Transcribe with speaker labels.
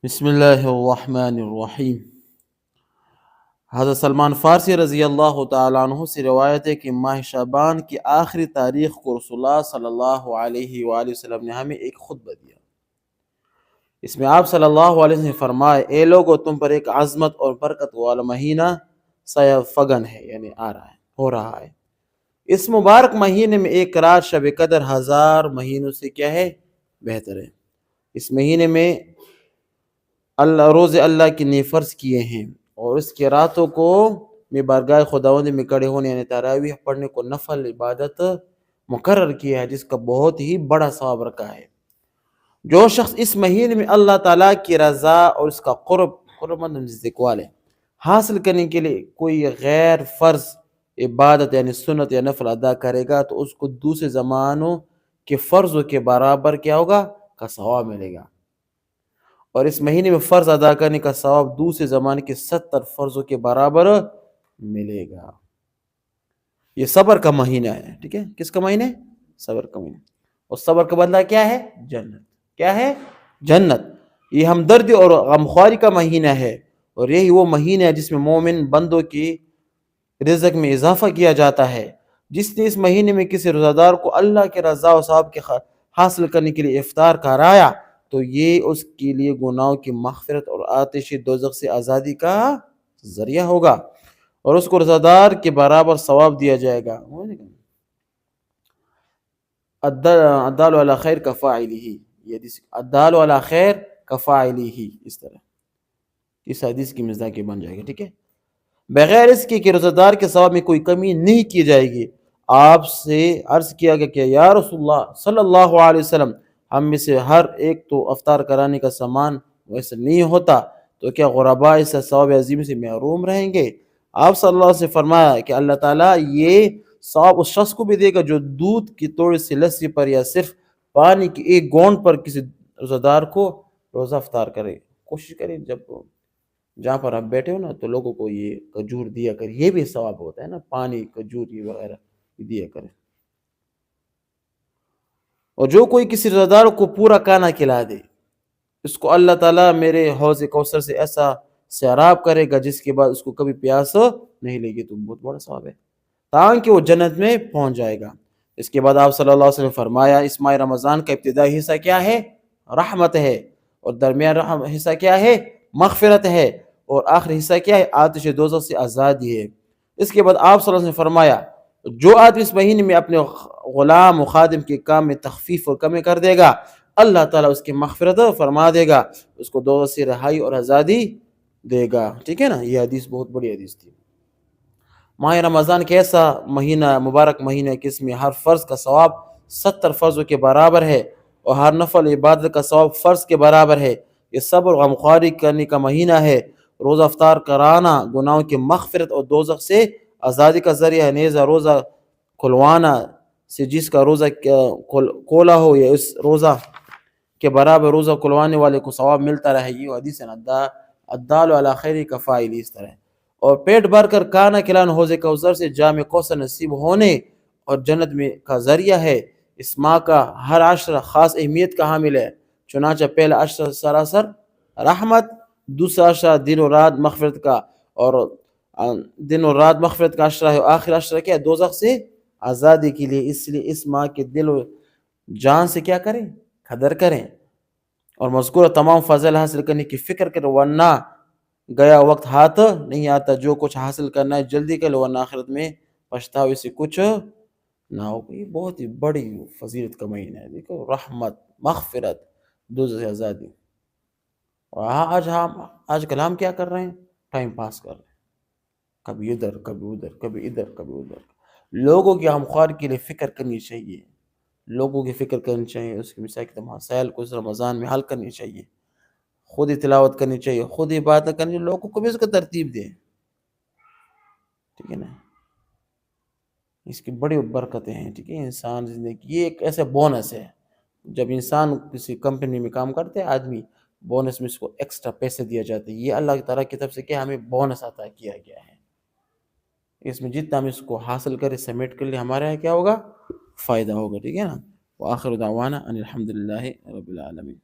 Speaker 1: بسم اللہ الرحمن الرحیم۔ حضرت سلمان فارسی رضی اللہ تعالیٰ عنہ سے روایت ہے کہ ماہ شعبان کی آخری تاریخ کو رسول اللہ صلی اللہ علیہ وآلہ وسلم نے ہمیں ایک خطبہ دیا۔ اس میں آپ صلی اللہ علیہ وسلم نے فرمایا، اے لوگو، تم پر ایک عظمت اور برکت والا مہینہ فگن ہے، یعنی ہو رہا ہے۔ اس مبارک مہینے میں ایک رات شب قدر 1000 مہینوں سے کیا ہے؟ بہتر ہے۔ اس مہینے میں روزے اللہ کی نے فرض کیے ہیں، اور اس کے راتوں کو میں بارگاہ خداوند میں کھڑے ہونے یعنی تراویح پڑھنے کو نفل عبادت مقرر کیا ہے، جس کا بہت ہی بڑا ثواب رکھا ہے۔ جو شخص اس مہینے میں اللہ تعالیٰ کی رضا اور اس کا قرب نزدیکوالے حاصل کرنے کے لیے کوئی غیر فرض عبادت یعنی سنت یا نفل ادا کرے گا تو اس کو دوسرے زمانوں کے فرضوں کے برابر کیا ہوگا؟ کا ثواب ملے گا۔ اور اس مہینے میں فرض ادا کرنے کا ثواب دوسرے زمانے کے 70 فرضوں کے برابر ملے گا۔ یہ صبر کا مہینہ ہے، ٹھیک ہے؟ کس کا مہینہ ہے؟ صبر کا مہینہ۔ اور صبر کا بدلہ کیا ہے؟ جنت۔ کیا ہے؟ جنت۔ یہ ہمدردی اور غمخواری کا مہینہ ہے، اور یہی وہ مہینہ ہے جس میں مومن بندوں کی رزق میں اضافہ کیا جاتا ہے۔ جس نے اس مہینے میں کسی روزہ دار کو اللہ کے رضا و ثواب کے حاصل کرنے کے لیے افطار کرایا تو یہ اس کے لیے گناہوں کی مغفرت اور آتش دوزخ سے آزادی کا ذریعہ ہوگا، اور اس کو روزہ دار کے برابر ثواب دیا جائے گا۔ الدال علی خیر کفاعلہ، یہ حدیث الدال علی خیر کفاعلہ، اس طرح اس حدیث کی مصداق بن جائے گا، ٹھیک ہے؟ بغیر اس کے کہ روزہ دار کے ثواب میں کوئی کمی نہیں کی جائے گی۔ آپ سے عرض کیا گیا کہ یا رسول اللہ صلی اللہ علیہ وسلم، ہم میں سے ہر ایک تو افطار کرانے کا سامان ویسا نہیں ہوتا، تو کیا غرباء اس ثواب عظیم سے محروم رہیں گے؟ آپ صلی اللہ علیہ وسلم سے فرمایا کہ اللہ تعالیٰ یہ ثواب اس شخص کو بھی دے گا جو دودھ کی تھوڑی سی لسی پر یا صرف پانی کی ایک گونڈ پر کسی روزہ دار کو روزہ افطار کرے۔ کوشش کریں جب جہاں پر آپ بیٹھے ہو نا تو لوگوں کو یہ کھجور دیا کرے، یہ بھی ثواب ہوتا ہے نا، پانی کھجور یہ وغیرہ دیا کرے۔ اور جو کوئی کسی روزہ دار کو پورا کھانا کھلا دے، اس کو اللہ تعالیٰ میرے حوض کوثر سے ایسا سیراب کرے گا جس کے بعد اس کو کبھی پیاس نہیں لگے، تو بہت بڑا ثواب ہے، تاکہ وہ جنت میں پہنچ جائے گا۔ اس کے بعد آپ صلی اللہ علیہ وسلم نے فرمایا، اس ماہ رمضان کا ابتدائی حصہ کیا ہے؟ رحمت ہے، اور درمیان حصہ کیا ہے؟ مغفرت ہے، اور آخری حصہ کیا ہے؟ آتش دوزخ سے آزادی ہے۔ اس کے بعد آپ صلی اللہ علیہ وسلم نے فرمایا، جو آدمی اس مہینے میں اپنے غلام و خادم کے کام میں تخفیف اور کمی کر دے گا، اللہ تعالیٰ اس کی مغفرت فرما دے گا، اس کو دوزخ سے رہائی اور آزادی دے گا، ٹھیک ہے نا؟ یہ حدیث بہت بڑی حدیث تھی۔ ماہ رمضان کیسا مہینہ، مبارک مہینہ ہے کہ اس میں ہر فرض کا ثواب 70 فرضوں کے برابر ہے، اور ہر نفل عبادت کا ثواب فرض کے برابر ہے۔ یہ صبر اور غمخواری کرنے کا مہینہ ہے۔ روزہ افطار کرانا گناہوں کی مغفرت اور دوزخ سے آزادی کا ذریعہ ہے۔ نیزہ روزہ کھلوانا سے جس کا روزہ کھولا ہو یا اس روزہ کے برابر روزہ کھلوانے والے کو ثواب ملتا رہے، یہ حدیث ہے الدال علی خیر کفاعل، اس طرح۔ اور پیٹ بھر کر کھانا کھلانا حوض کوثر سے جام کوثر نصیب ہونے اور جنت میں کا ذریعہ ہے۔ اس ماہ کا ہر عشرہ خاص اہمیت کا حامل ہے، چنانچہ پہلا عشرہ سراسر رحمت، دوسرا عشرہ دن و رات مغفرت کا، اور دن و رات مغفرت کا عشرہ ہے، اور آخر عشرہ کیا ہے؟ دوزخ سے آزادی کے لیے۔ اس لیے اس ماہ کے دل و جان سے کیا کریں؟ قدر کریں، اور مذکورہ تمام فضل حاصل کرنے کی فکر کریں، ورنہ گیا وقت ہاتھ نہیں آتا۔ جو کچھ حاصل کرنا ہے جلدی کر لو، ورنہ آخرت میں پچھتاوے سے کچھ نہ ہو۔ یہ بہت ہی بڑی فضیلت کا مہینہ ہے، دیکھو، رحمت، مغفرت، دوزخ سے آزادی۔ اور آج کل ہم کیا کر رہے ہیں؟ ٹائم پاس کر رہے ہیں، کبھی ادھر کبھی ادھر، کبھی ادھر کبھی ادھر۔ لوگوں کی غمخواری کے لیے فکر کرنی چاہیے، لوگوں کی فکر کرنی چاہیے، اس کی مسائل مسائل کو اس رمضان میں حل کرنی چاہیے، خود ہی تلاوت کرنی چاہیے، خود ہی بات کرنی چاہیے، لوگوں کو بھی اس کو ترتیب دیں، ٹھیک ہے نا؟ اس کی بڑی برکتیں ہیں، ٹھیک ہے؟ انسان زندگی یہ ایک ایسا بونس ہے، جب انسان کسی کمپنی میں کام کرتے ہیں آدمی، بونس میں اس کو ایکسٹرا پیسے دیا جاتے ہیں۔ یہ اللہ تعالیٰ کی طرف سے کیا ہمیں بونس عطا کیا گیا ہے، اس میں جتنا ہم اس کو حاصل کرے سمیٹ کر لیں، ہمارے یہاں کیا ہوگا؟ فائدہ ہوگا، ٹھیک ہے نا؟ وآخر دعوانا ان الحمد للہ رب العالمین۔